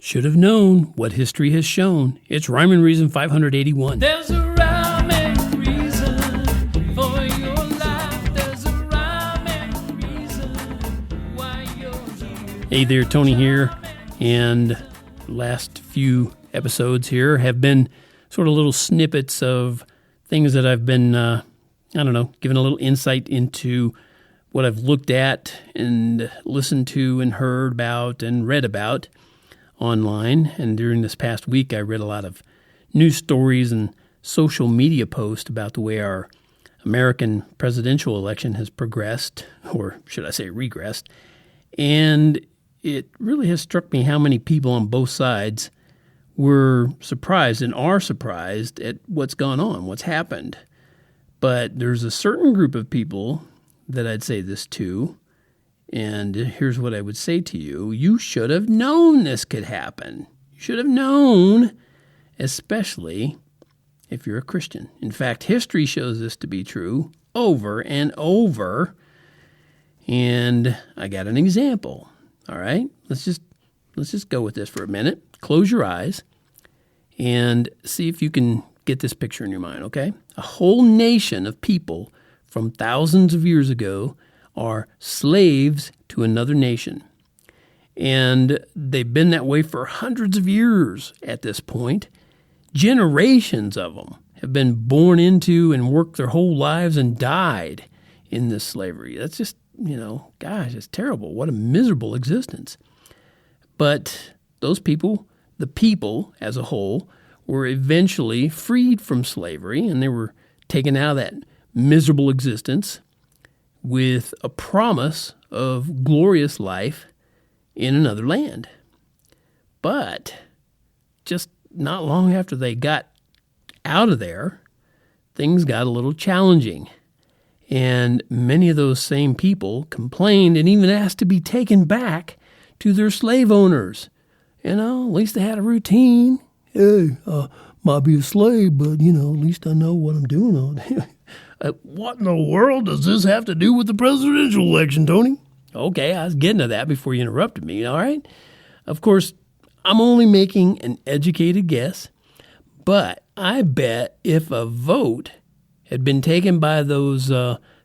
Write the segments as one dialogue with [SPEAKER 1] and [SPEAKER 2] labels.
[SPEAKER 1] Should have known what history has shown. It's Rhyme and Reason 581.
[SPEAKER 2] There's a rhyme and reason for your life. There's a rhyme and reason why you're here.
[SPEAKER 1] Hey there, Tony here. And the last few episodes here have been sort of little snippets of things that I've been, giving a little insight into what I've looked at and listened to and heard about and read about online. And during this past week, I read a lot of news stories and social media posts about the way our American presidential election has progressed, or should I say regressed. And it really has struck me how many people on both sides were surprised and are surprised at what's gone on, what's happened. But there's a certain group of people that I'd say this to, and here's what I would say to you. You should have known this could happen. You should have known, especially if you're a Christian. In fact, history shows this to be true over and over. And I got an example. All right? Let's just go with this for a minute. Close your eyes and see if you can get this picture in your mind, okay? A whole nation of people from thousands of years ago are slaves to another nation. And they've been that way for hundreds of years at this point. Generations of them have been born into and worked their whole lives and died in this slavery. That's just, gosh, it's terrible. What a miserable existence. But those people, the people as a whole, were eventually freed from slavery, and they were taken out of that miserable existence with a promise of glorious life in another land. But just not long after they got out of there, things got a little challenging. And many of those same people complained and even asked to be taken back to their slave owners. At least they had a routine. Hey, might be a slave, but, at least I know what I'm doing on it. What in the world does this have to do with the presidential election, Tony? Okay, I was getting to that before you interrupted me, all right? Of course, I'm only making an educated guess, but I bet if a vote had been taken by those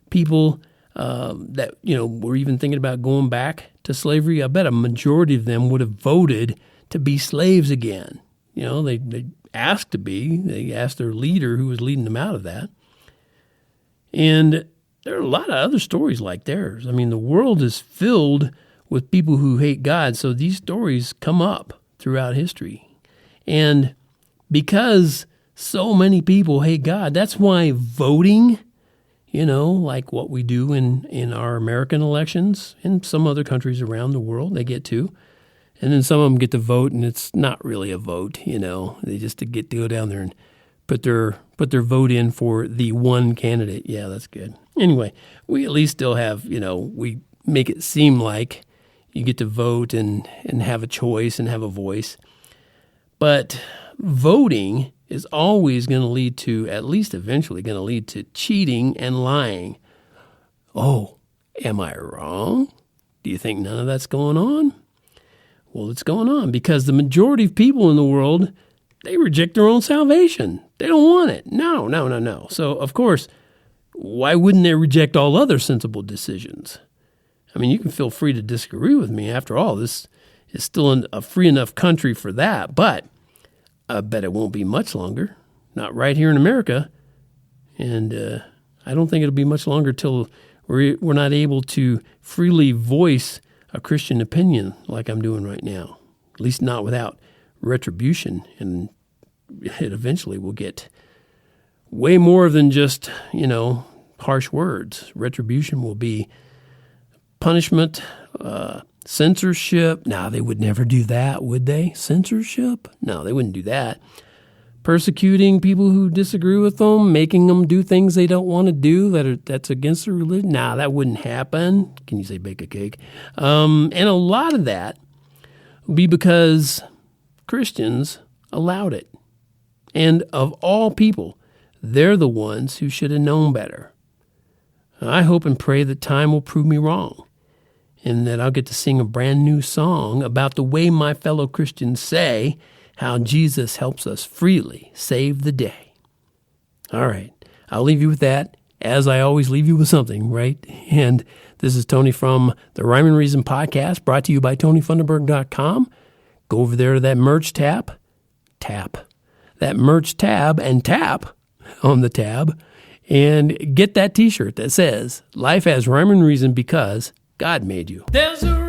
[SPEAKER 1] people that, were even thinking about going back to slavery, I bet a majority of them would have voted to be slaves again. They asked to be. They asked their leader who was leading them out of that. And there are a lot of other stories like theirs. I mean, the world is filled with people who hate God, so these stories come up throughout history. And because so many people hate God, that's why voting, like what we do in our American elections, in some other countries around the world, they get to. And then some of them get to vote, and it's not really a vote, They just get to go down there and put their vote in for the one candidate. Yeah, that's good. Anyway, we at least still have, we make it seem like you get to vote and have a choice and have a voice. But voting is always going to lead to, at least eventually going to lead to cheating and lying. Oh, am I wrong? Do you think none of that's going on? Well, it's going on because the majority of people in the world, they reject their own salvation. They don't want it. No. So, of course, why wouldn't they reject all other sensible decisions? I mean, you can feel free to disagree with me. After all, this is still a free enough country for that. But I bet it won't be much longer. Not right here in America. And I don't think it'll be much longer till we're not able to freely voice a Christian opinion like I'm doing right now. At least not without retribution, and it eventually will get way more than just, harsh words. Retribution will be punishment, censorship. No, they would never do that, would they? Censorship? No, they wouldn't do that. Persecuting people who disagree with them, making them do things they don't want to do that's against their religion. Nah, that wouldn't happen. Can you say bake a cake? And a lot of that would be because Christians allowed it. And of all people, they're the ones who should have known better. I hope and pray that time will prove me wrong. in that I'll get to sing a brand new song about the way my fellow Christians say how Jesus helps us freely save the day. All right, I'll leave you with that, as I always leave you with something, right? And this is Tony from the Rhyme and Reason podcast, brought to you by TonyFunderburk.com. Go over there to that merch tab, that merch tab, and tap on the tab, and get that t-shirt that says, "Life has rhyme and reason because God made you."
[SPEAKER 2] There's a